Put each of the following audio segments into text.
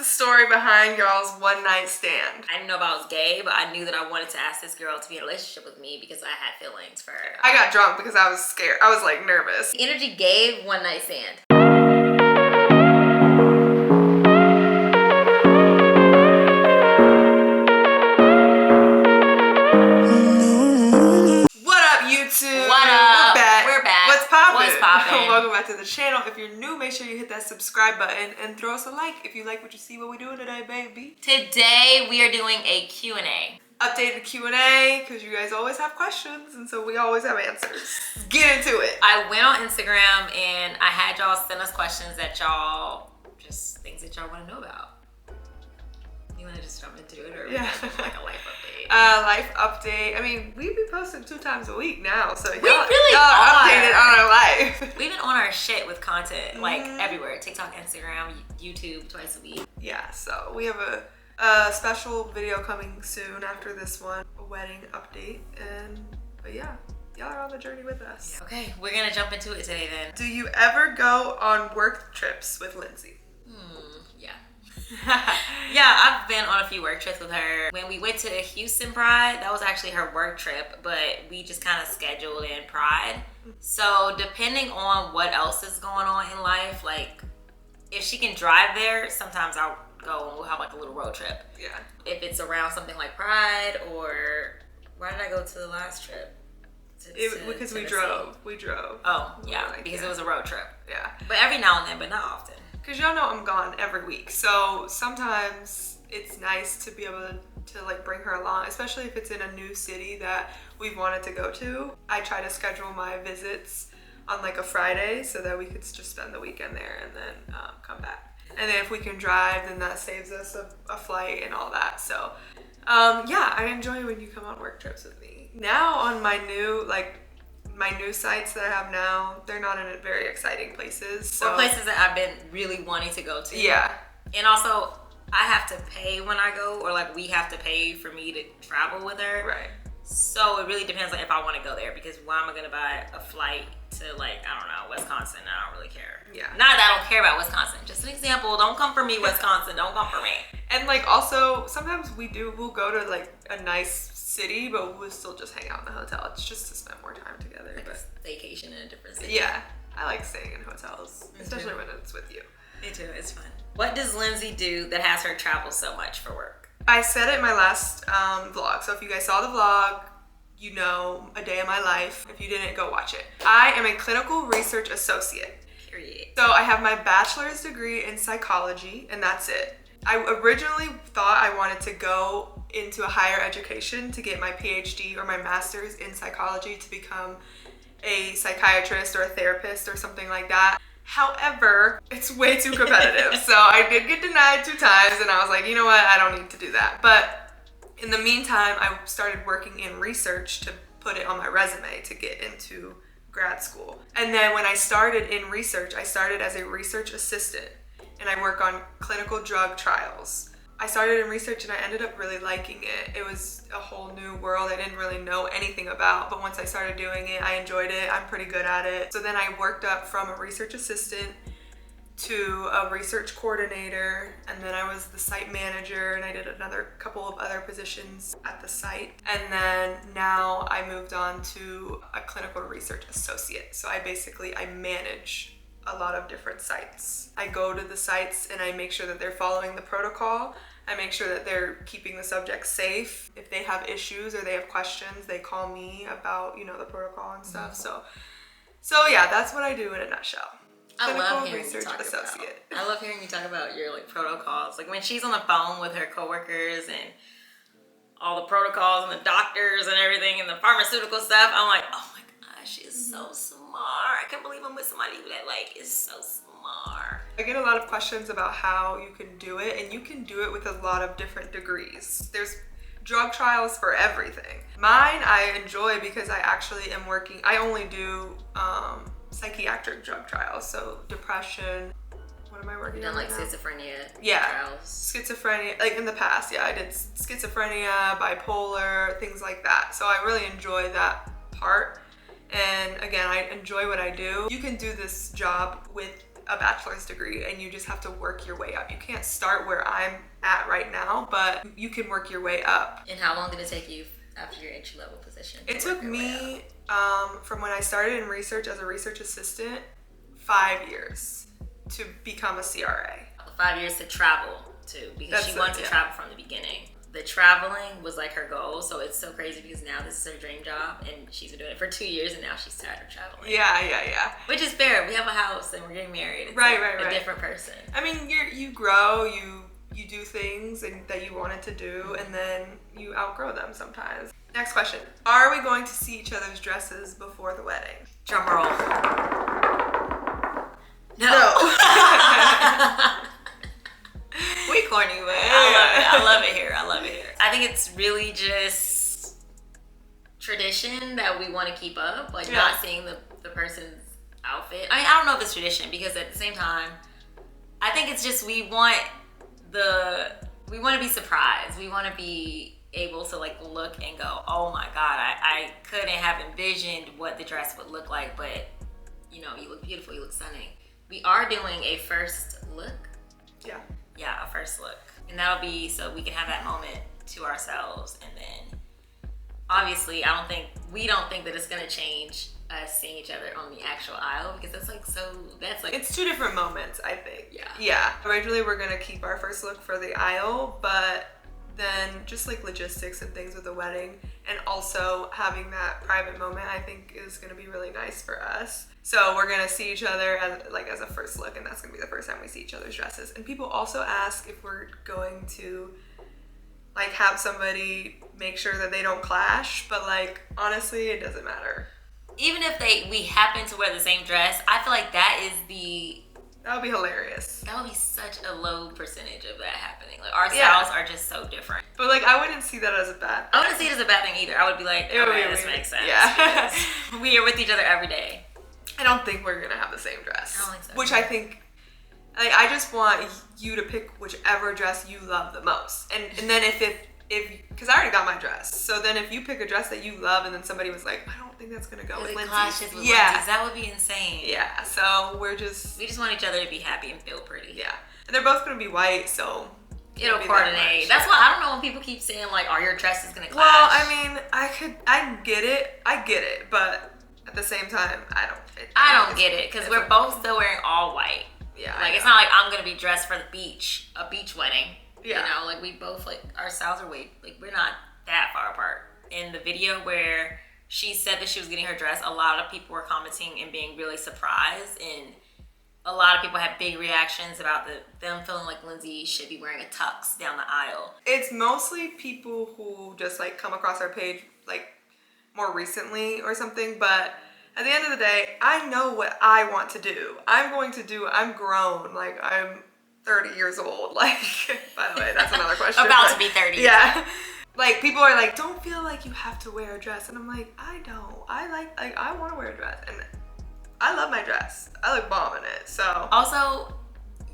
the story behind y'all's one night stand? I didn't know if I was gay, but I knew that I wanted to ask this girl to be in a relationship with me because I had feelings for her. I got drunk because I was scared. I was like nervous. The energy gave one night stand. What up? We're back. What's poppin'? What's poppin'? Welcome back to the channel. If you're new, make sure you hit that subscribe button and throw us a like if you like what you see what we doing today, baby. Today we are doing a Q&A. Updated Q&A because you guys always have questions and so we always have answers. Get into it. I went on Instagram and I had y'all send us questions that y'all, just things that y'all want to know about. You want to just jump into it or yeah. like a life update? Life update. I mean, we be posting 2 times a week now, so y'all are updated on our life. We've been on our shit with content, like everywhere. TikTok, Instagram, YouTube, twice a week. Yeah, so we have a special video coming soon after this one, a wedding update, but yeah, y'all are on the journey with us. Okay, we're gonna jump into it today then. Do you ever go on work trips with Lindsay? Yeah. Yeah, I've been on a few work trips with her. When we went to Houston Pride, that was actually her work trip, but we just kind of scheduled in Pride. So depending on what else is going on in life, like if she can drive there, sometimes I'll go and we'll have like a little road trip. Yeah. If it's around something like Pride, or where did I go to the last trip? Because we drove. We drove. Oh, yeah, because it was a road trip. Yeah. But every now and then, but not often. Because y'all know I'm gone every week, so sometimes it's nice to be able to like bring her along, especially if it's in a new city that we've wanted to go to. I try to schedule my visits on like a Friday so that we could just spend the weekend there and then come back. And then if we can drive, then that saves us a flight and all that. So yeah, I enjoy when you come on work trips with me. Now on my new sites that I have now, they're not in very exciting places. So. Or places that I've been really wanting to go to. Yeah. And also, I have to pay when I go, or like we have to pay for me to travel with her. Right. So it really depends on if I want to go there, because why am I going to buy a flight to like, I don't know, Wisconsin? I don't really care. Yeah. Not that I don't care about Wisconsin. Just an example. Don't come for me, Wisconsin. Don't come for me. And like also, sometimes we'll go to like a nice city, but we'll still just hang out in the hotel. It's just to spend more time together. Like a vacation in a different city. Yeah. I like staying in hotels, especially when it's with you. Me too. It's fun. What does Lindsay do that has her travel so much for work? I said it in my last vlog. So if you guys saw the vlog, you know a day of my life. If you didn't, go watch it. I am a clinical research associate. Period. So I have my bachelor's degree in psychology, and that's it. I originally thought I wanted to go into a higher education to get my PhD or my master's in psychology to become a psychiatrist or a therapist or something like that. However, it's way too competitive. So I did get denied 2 times and I was like, you know what? I don't need to do that. But in the meantime, I started working in research to put it on my resume to get into grad school. And then when I started in research, I started as a research assistant and I work on clinical drug trials. I started in research and I ended up really liking it. It was a whole new world I didn't really know anything about, but once I started doing it, I enjoyed it. I'm pretty good at it. So then I worked up from a research assistant to a research coordinator, and then I was the site manager, and I did another couple of other positions at the site. And then now I moved on to a clinical research associate. So I manage a lot of different sites. I go to the sites and I make sure that they're following the protocol. I make sure that they're keeping the subject safe. If they have issues or they have questions, they call me about, the protocol and stuff. So yeah, that's what I do in a nutshell. I love hearing you talk about your like protocols. Like when she's on the phone with her coworkers and all the protocols and the doctors and everything and the pharmaceutical stuff, I'm like, oh my gosh, she is so smart. I can't believe I'm with somebody that like is so smart. I get a lot of questions about how you can do it, and you can do it with a lot of different degrees. There's drug trials for everything. Mine I enjoy because I actually am working, I only do psychiatric drug trials, so depression. What am I working on? Like schizophrenia. Yeah, trials. Schizophrenia. Like in the past, yeah, I did schizophrenia, bipolar, things like that. So I really enjoy that part. And again, I enjoy what I do. You can do this job with a bachelor's degree and you just have to work your way up. You can't start where I'm at right now, but you can work your way up. And how long did it take you after your entry-level position? It took me, from when I started in research as a research assistant, 5 years to become a CRA. 5 years to travel too, because she wanted to travel from the beginning. The traveling was like her goal, so it's so crazy because now this is her dream job, and she's been doing it for 2 years, and now she's tired of traveling. Yeah. Which is fair. We have a house, and we're getting married. It's right. A different person. I mean, you grow, you do things that you wanted to do, and then you outgrow them sometimes. Next question. Are we going to see each other's dresses before the wedding? Drum roll. No. We corny, but I love it here. I think it's really just tradition that we want to keep up, like not seeing the person's outfit. I mean, I don't know if it's tradition, because at the same time, I think it's just we want to be surprised. We want to be able to like look and go, oh my God, I couldn't have envisioned what the dress would look like, but you know, you look beautiful, you look stunning. We are doing a first look. Yeah, a first look. And that'll be so we can have that moment to ourselves. And then obviously we don't think that it's gonna change us seeing each other on the actual aisle, because it's two different moments, I think. Yeah. Originally we're gonna keep our first look for the aisle, but then just like logistics and things with the wedding, and also having that private moment, I think is gonna be really nice for us. So we're gonna see each other as a first look, and that's gonna be the first time we see each other's dresses. And people also ask if we're going to like have somebody make sure that they don't clash, but like honestly, it doesn't matter. Even if we happen to wear the same dress, I feel like that would be hilarious. That would be such a low percentage of that happening. Like our styles are just so different. But like I wouldn't see that as a bad thing. I wouldn't see it as a bad thing either. I would be like, okay, this makes sense. Yeah. We are with each other every day. I don't think we're gonna have the same dress. I don't think so. Which I think, like, I just want you to pick whichever dress you love the most. And then if because I already got my dress, so then if you pick a dress that you love and then somebody was like, I don't think that's gonna go with Lindsay's. Lindsay's, that would be insane. Yeah, so we just want each other to be happy and feel pretty. Yeah, and they're both gonna be white, so it'll coordinate. That's why I don't know when people keep saying like, are your dresses gonna clash? Well, I mean, I get it, but at the same time, I don't get it, because we're both still wearing all white. Yeah, like it's not like I'm gonna be dressed for the beach, a beach wedding. Yeah. You know, like we both, like our styles are we're not that far apart. In the video where she said that she was getting her dress, a lot of people were commenting and being really surprised, and a lot of people had big reactions about them feeling like Lindsay should be wearing a tux down the aisle. It's mostly people who just like come across our page like more recently or something, but at the end of the day, I know what I want to do. I'm grown, like I'm 30 years old. Like, by the way, that's another question. About to be 30. Yeah. Like, people are like, don't feel like you have to wear a dress. And I'm like, I don't. I want to wear a dress. And I love my dress. I look bomb in it, so. Also,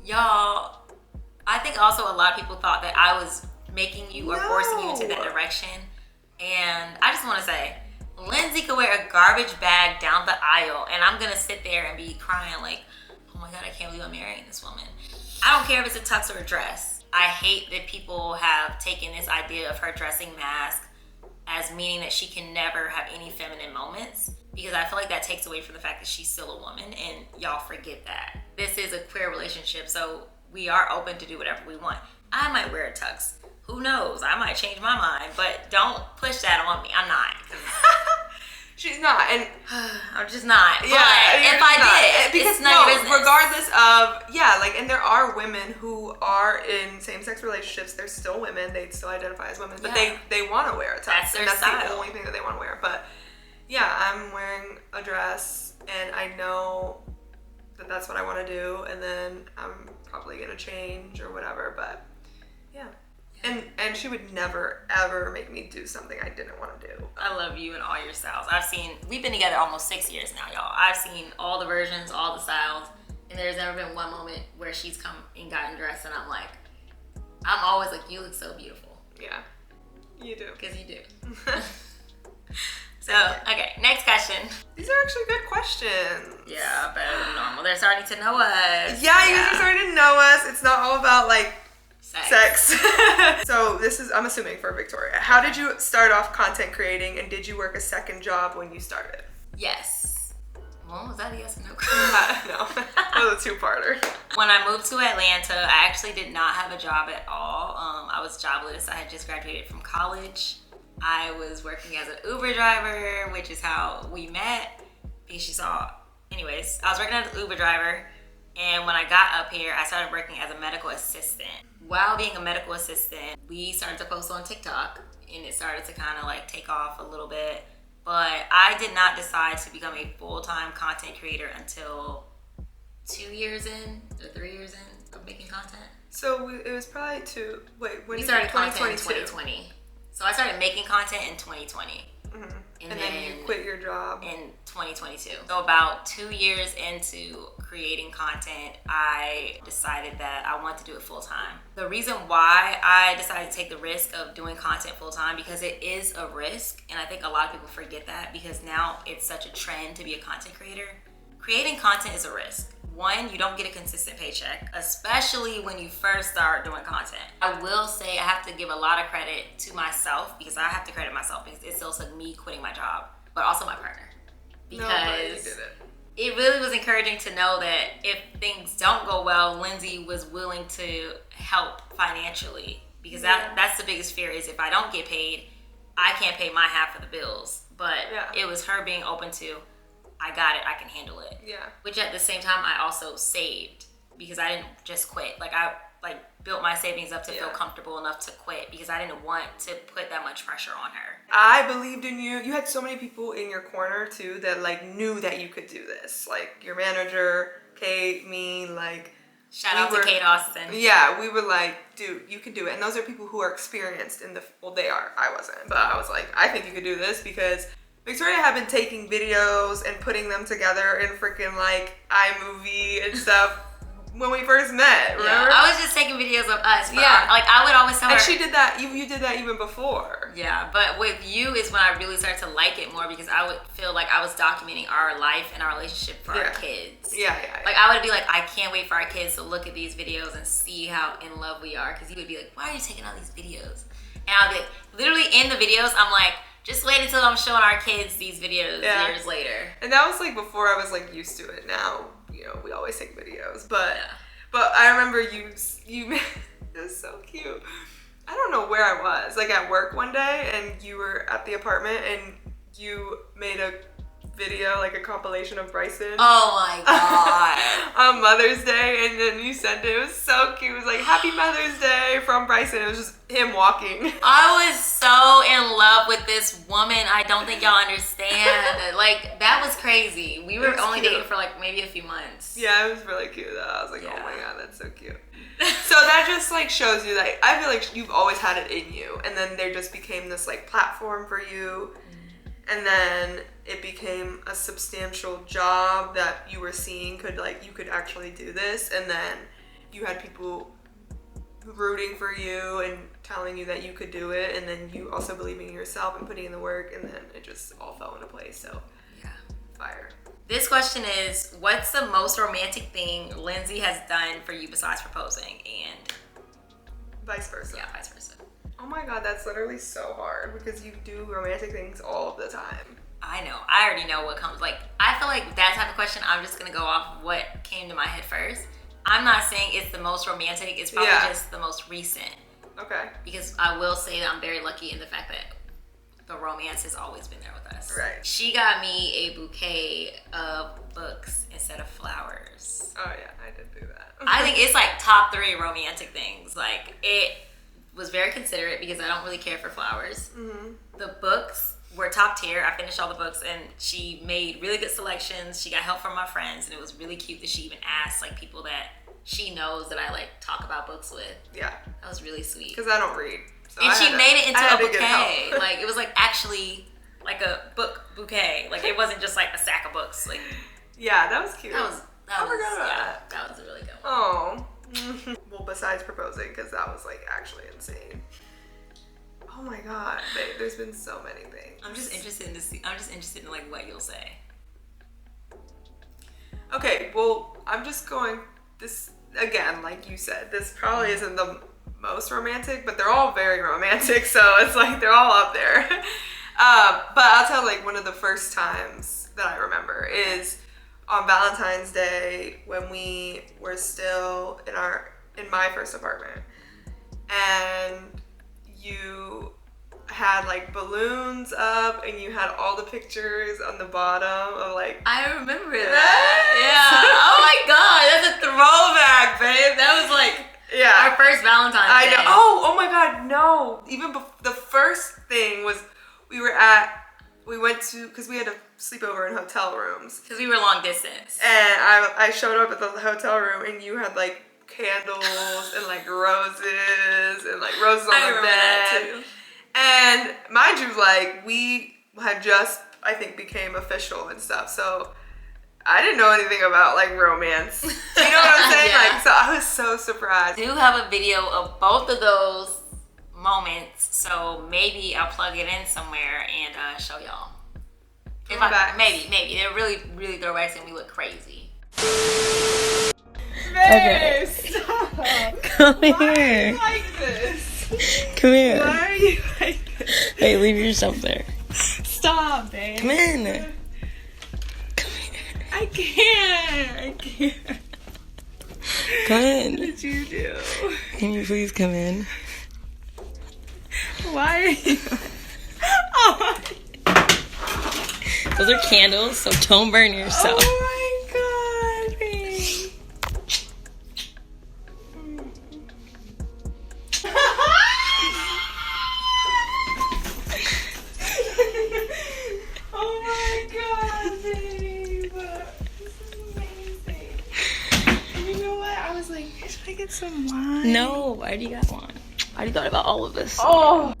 y'all, I think also a lot of people thought that I was making you or forcing you into that direction. And I just want to say, Lindsay could wear a garbage bag down the aisle, and I'm going to sit there and be crying like, oh my God, I can't believe I'm marrying this woman. I don't care if it's a tux or a dress. I hate that people have taken this idea of her dressing mask as meaning that she can never have any feminine moments, because I feel like that takes away from the fact that she's still a woman, and y'all forget that. This is a queer relationship, so we are open to do whatever we want. I might wear a tux. Who knows? I might change my mind, but don't push that on me. I'm not. She's not, and I'm just not. Yeah, but if I did, because it's none of your business. Regardless of, like, and there are women who are in same-sex relationships. They're still women. They still identify as women, but they want to wear a tux. That's their and that's style. the only thing that they want to wear. But yeah, I'm wearing a dress, and I know that that's what I want to do, and then I'm probably gonna change or whatever. But yeah. And she would never, ever make me do something I didn't want to do. I love you and all your styles. We've been together almost 6 years now, y'all. I've seen all the versions, all the styles, and there's never been one moment where she's come and gotten dressed and I'm always like, you look so beautiful. Yeah, you do. Because you do. So, okay, next question. These are actually good questions. Yeah, better than normal. They're starting to know us. Yeah, you guys are starting to know us. It's not all about like sex. So I'm assuming for Victoria. How did you start off content creating, and did you work a second job when you started? Yes. Well, was that a yes or no? No, that was a two-parter. When I moved to Atlanta, I actually did not have a job at all. I was jobless. I had just graduated from college. I was working as an Uber driver, which is how we met. Because she saw, anyways, I was working as an Uber driver. And when I got up here, I started working as a medical assistant. While being a medical assistant, we started to post on TikTok, and it started to kind of like take off a little bit. But I did not decide to become a full-time content creator until 2 years in or 3 years in of making content. So it was probably when we started content in 2020. So I started making content in 2020. Mm-hmm. And then you quit your job in 2022. So about 2 years into creating content, I decided that I wanted to do it full time. The reason why I decided to take the risk of doing content full time, because it is a risk, and I think a lot of people forget that because now it's such a trend to be a content creator. Creating content is a risk. One, you don't get a consistent paycheck, especially when you first start doing content. I will say I have to give a lot of credit to myself, because I have to credit myself because it still took me quitting my job, but also my partner. Because it really was encouraging to know that if things don't go well, Lindsay was willing to help financially, because that's the biggest fear, is if I don't get paid, I can't pay my half of the bills. But it was her being open to, I got it, I can handle it. Yeah. Which at the same time, I also saved, because I didn't just quit. Like I built my savings up to feel comfortable enough to quit, because I didn't want to put that much pressure on her. I believed in you. You had so many people in your corner too that like knew that you could do this. Like your manager, Kate, me, like shout out to Kate Austin. Yeah, we were like, dude, you can do it. And those are people who are experienced in they are. I wasn't. But I was like, I think you could do this, because Victoria had been taking videos and putting them together in freaking like iMovie and stuff when we first met, remember? Yeah, I was just taking videos of us. But like I would always tell her. And she did that, you did that even before. Yeah, but with you is when I really started to like it more, because I would feel like I was documenting our life and our relationship for our kids. Yeah. Like I would be like, I can't wait for our kids to look at these videos and see how in love we are. Because he would be like, why are you taking all these videos? And I'll be like, literally in the videos, I'm like, just wait until I'm showing our kids these videos years later. And that was like before I was like used to it. Now, you know, we always take videos. But I remember you it was so cute. I don't know where I was, like at work one day, and you were at the apartment and you made a video, like a compilation of Bryson. Oh my god. On Mother's Day, and then you sent it. It was so cute. It was like, Happy Mother's Day from Bryson. It was just him walking. I was so in love with this woman. I don't think y'all understand. Like, that was crazy. We were only dating for like maybe a few months. Yeah, it was really cute though. I was like, oh my god, that's so cute. So that just like shows you that I feel like you've always had it in you, and then there just became this like platform for you. And then it became a substantial job that you were seeing you could actually do this. And then you had people rooting for you and telling you that you could do it. And then you also believing in yourself and putting in the work. And then it just all fell into place. So fire. This question is, what's the most romantic thing Lindsay has done for you besides proposing? And vice versa. Yeah, vice versa. Oh my god, that's literally so hard, because you do romantic things all of the time. I know. I already know what comes. Like, I feel like that type of question, I'm just gonna go off of what came to my head first. I'm not saying it's the most romantic. It's probably just the most recent. Okay. Because I will say that I'm very lucky in the fact that the romance has always been there with us. Right. She got me a bouquet of books instead of flowers. Oh yeah, I did do that. I think it's like top 3 romantic things. Like, it was very considerate, because I don't really care for flowers. Mm-hmm. The books were top tier. I finished all the books, and she made really good selections. She got help from my friends, and it was really cute that she even asked like people that she knows that I like talk about books with. Yeah. That was really sweet. Because I don't read. So and she made it into a bouquet. Like, it was like actually like a book bouquet. Like, it wasn't just like a sack of books. Like, yeah, that was cute. That was that was a really good one. Oh. Well, besides proposing, because that was like actually insane. Oh my God, babe, there's been so many things. I'm just interested in like what you'll say. Okay, well, I'm just going this again, like you said. This probably isn't the most romantic, but they're all very romantic, so it's like they're all up there. But I'll tell like one of the first times that I remember is on Valentine's Day when we were still in my first apartment, and you had like balloons up and you had all the pictures on the bottom of like I remember that. Yeah. Oh my God, that's a throwback, babe. That was like our first Valentine's Day. I know. Oh my God, no. Even the first thing was we went to, because we had to sleep over in hotel rooms. Because we were long distance. And I showed up at the hotel room and you had like candles and like roses and like roses on the bed. That too. And mind you, like we had just, I think, became official and stuff. So I didn't know anything about like romance. You know what I'm saying? Yeah. Like, so I was so surprised. I do have a video of both of those moments, so maybe I'll plug it in somewhere and show y'all. Maybe they're really throwbacks and we look crazy. Babe, stop. Come here. Why are you like this? Come here. Why are you like this? Hey, leave yourself there. Stop, babe. Come in. Come here. I can't. Come in. What did you do? Can you please come in? Why are you? Oh Those are candles, so don't burn yourself. Oh my God, babe. Oh my God, babe. This is amazing. And you know what? I was like, should I get some wine? No, I already got one. I already thought about all of this. Oh.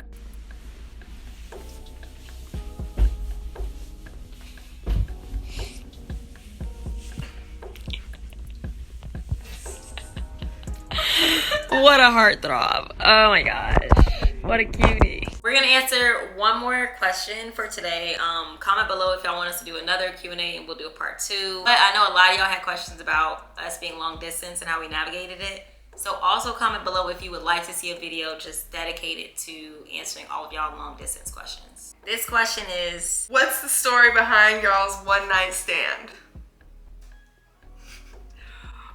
What a heartthrob. Oh my gosh. What a cutie. We're gonna answer one more question for today. Comment below if y'all want us to do another Q&A and we'll do a part 2. But I know a lot of y'all had questions about us being long distance and how we navigated it. So also comment below if you would like to see a video just dedicated to answering all of y'all long distance questions. This question is, what's the story behind y'all's one night stand?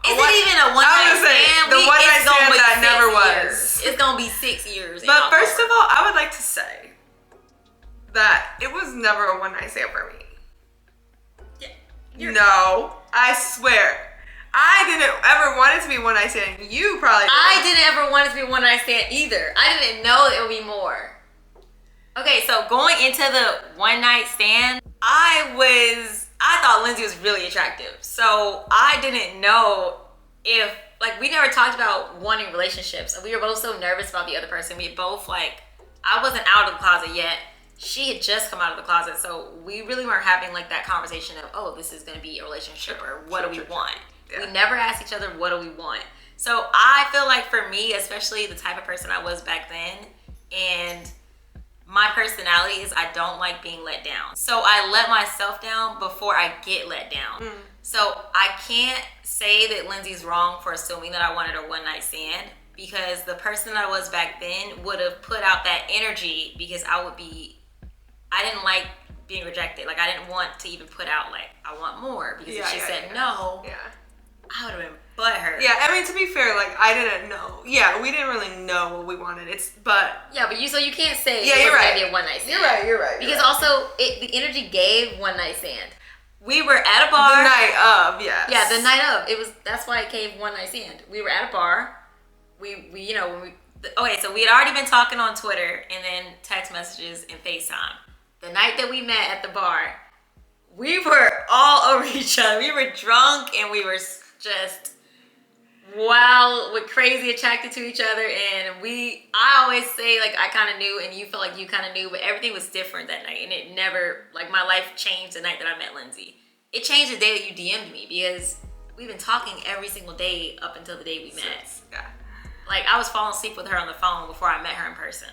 Is it even a one night stand? The one night stand that never was. It's gonna be 6 years. But first of all, I would like to say that it was never a one night stand for me. Yeah, no, I swear. I didn't ever want it to be one night stand. You probably did. I didn't ever want it to be one night stand either. I didn't know it would be more. Okay, so going into the one night stand, I thought Lindsay was really attractive. So I didn't know if, like, we never talked about wanting relationships. And we were both so nervous about the other person. We both, like, I wasn't out of the closet yet. She had just come out of the closet. So we really weren't having, like, that conversation of, oh, this is going to be a relationship or what do we want? Yeah. We never asked each other, what do we want? So I feel like for me, especially the type of person I was back then, and my personality is I don't like being let down. So I let myself down before I get let down. So I can't say that Lindsay's wrong for assuming that I wanted a one night stand, because the person that I was back then would have put out that energy, because I didn't like being rejected. Like I didn't want to even put out like, I want more, because if she said no, I would have been butthurt. Yeah, I mean, to be fair, like, I didn't know. Yeah, we didn't really know what we wanted. Yeah, but you can't say you're right. Gonna be a one night stand. You're right. Because also, the energy gave one night stand. We were at a bar. The night of, yes. Yeah, the night of. That's why it gave one night stand. We were at a bar. Okay, so we had already been talking on Twitter and then text messages and FaceTime. The night that we met at the bar, we were all over each other. We were drunk and we were just wild, with crazy attracted to each other. And I always say, like, I kind of knew and you felt like you kind of knew, but everything was different that night. And it never, like, my life changed the night that I met Lindsay. It changed the day that you DM'd me, because we've been talking every single day up until the day we met. Yeah. Like, I was falling asleep with her on the phone before I met her in person.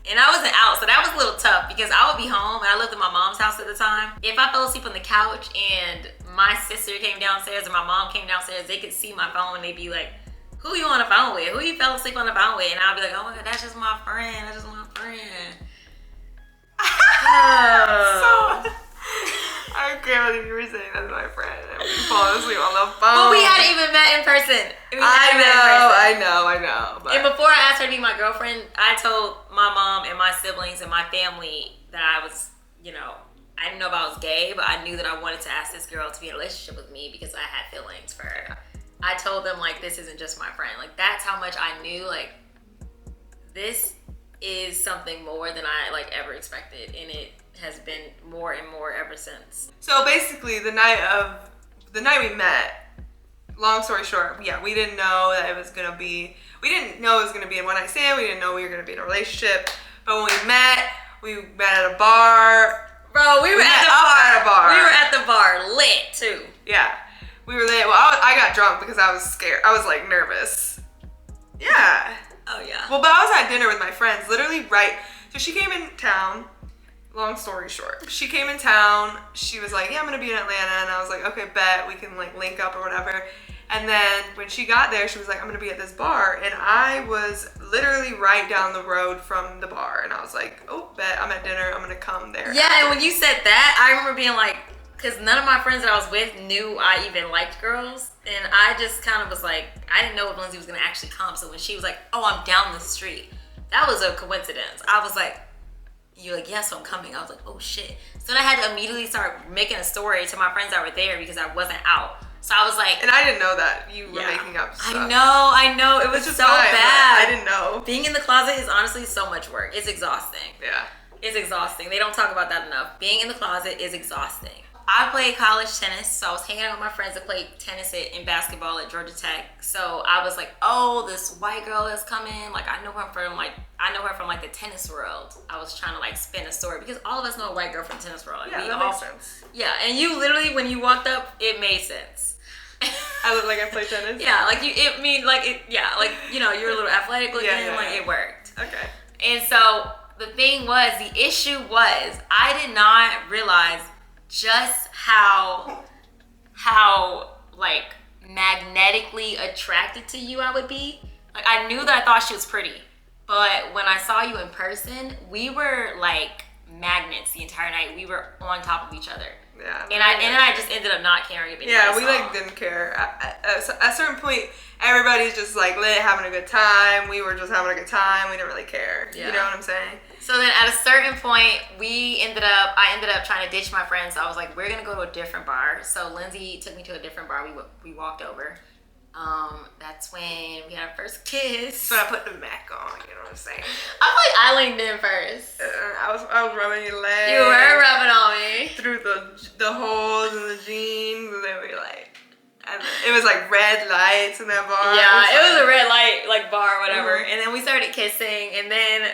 And I wasn't out, so that was a little tough because I would be home and I lived in my mom's house at the time. If I fell asleep on the couch and my sister came downstairs or my mom came downstairs, they could see my phone and they'd be like, who you on the phone with? Who you fell asleep on the phone with? And I'd be like, oh my God, that's just my friend. That's just my friend. So, I can't believe you were saying that's my friend. And we fall asleep on the phone. But we hadn't even met in person. I know. But And before I asked her to be my girlfriend, I told my mom and my siblings and my family that I was, you know, I didn't know if I was gay, but I knew that I wanted to ask this girl to be in a relationship with me because I had feelings for her. I told them, like, this isn't just my friend. Like, that's how much I knew, like, this is something more than I, like, ever expected. And it has been more and more ever since. So basically, the night we met, long story short, yeah, we didn't know that it was gonna be, we didn't know it was gonna be a one night stand, we didn't know we were gonna be in a relationship, but when we met at a bar. Bro, we were at a bar. We were at the bar, lit too. Yeah, we were lit. Well, I got drunk because I was scared. I was like nervous. Yeah. Oh yeah. Well, but I was at dinner with my friends, literally right. So she came in town. Long story short, she came in town. She was like, "Yeah, I'm gonna be in Atlanta," and I was like, "Okay, bet we can like link up or whatever." And then when she got there, she was like, "I'm gonna be at this bar," and I was literally right down the road from the bar, and I was like, "Oh, bet I'm at dinner. I'm gonna come there." Yeah, and when you said that, I remember being like, because none of my friends that I was with knew I even liked girls, and I just kind of was like, I didn't know if Lindsay was gonna actually come. So when she was like, "Oh, I'm down the street," that was a coincidence. I was like, you're like, yeah, so I'm coming. I was like, oh shit. So then I had to immediately start making a story to my friends that were there because I wasn't out. So I was like, and I didn't know that you were making up stuff. I know. It was so bad. I didn't know. Being in the closet is honestly so much work. It's exhausting. Yeah. It's exhausting. They don't talk about that enough. Being in the closet is exhausting. I played college tennis, so I was hanging out with my friends that played tennis and basketball at Georgia Tech. So I was like, oh, this white girl is coming. Like I know her from the tennis world. I was trying to like spin a story because all of us know a white girl from the tennis world. Like, yeah, that makes sense. Yeah, and you literally, when you walked up, it made sense. I look like I play tennis? Yeah, like you, it mean like it, yeah, like, you know, you're a little athletic looking, it worked. Okay. And so the thing was, the issue was, I did not realize just how like magnetically attracted to you I would be. Like I knew that I thought she was pretty, but when I saw you in person, we were like magnets the entire night. We were on top of each other. Yeah. And I just ended up not caring if anybody Yeah, we saw. like didn't care. At a certain point, everybody's just like lit, having a good time. We were just having a good time. We didn't really care. Yeah. You know what I'm saying? So then at a certain point, I ended up trying to ditch my friends. So I was like, we're gonna go to a different bar. So Lindsay took me to a different bar. We walked over. That's when we had our first kiss. So I put the Mac on, you know what I'm saying? I feel like I leaned in first. I was rubbing your legs. You were rubbing on me. Through the holes in the jeans, and then we like, and it was like red lights in that bar. Yeah, it was a red light like bar or whatever. Mm-hmm. And then we started kissing, and then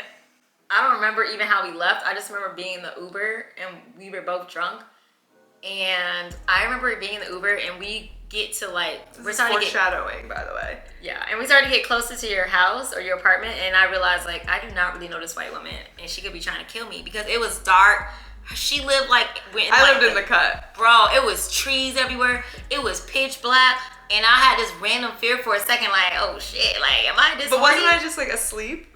I don't remember even how we left. I just remember being in the Uber, and we were both drunk. And I remember being in the Uber, and we get to like, we're starting to get foreshadowing, by the way. Yeah, and we started to get closer to your house or your apartment, and I realized like I do not really know this white woman, and she could be trying to kill me because it was dark. She lived like I lived in the cut, bro. It was trees everywhere. It was pitch black, and I had this random fear for a second, like, oh shit, like, am I this? But wasn't I just like asleep?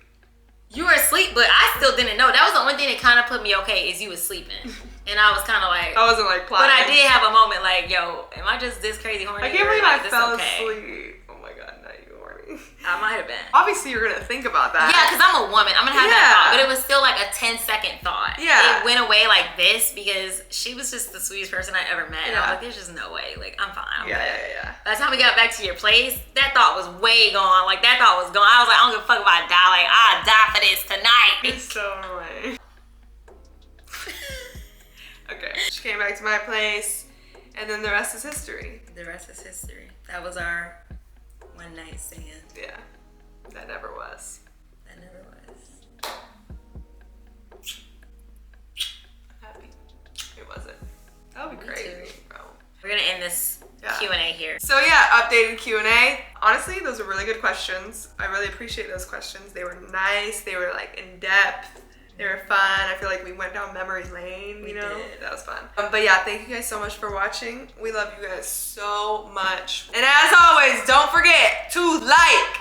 You were asleep, but I still didn't know. That was the only thing that kind of put me okay is you was sleeping. And I was kind of like... I wasn't like plotting. But I did have a moment like, yo, am I just this crazy horny? I can't believe I fell asleep. Oh my god, not you horny. I might have been. Obviously, you're going to think about that. Yeah, because I'm a woman. I'm going to have that thought. But it was still like a 10-second thought. Yeah. It went away like this because she was just the sweetest person I ever met. And I was like, there's just no way. Like, I'm fine. Yeah. By the time we got back to your place, that thought was way gone. Like, that thought was gone. I was like, I don't give a fuck if I die. Like, I'll die for this tonight. It's so annoying. Okay. She came back to my place, and then the rest is history. The rest is history. That was our one night stand. Yeah. That never was. That never was. I'm happy. It wasn't. That would be crazy, bro. We're gonna end this Q&A here. So yeah, updated Q&A. Honestly, those were really good questions. I really appreciate those questions. They were nice. They were like in depth. They were fun. I feel like we went down memory lane, you know? That was fun. But yeah, thank you guys so much for watching. We love you guys so much. And as always, don't forget to like,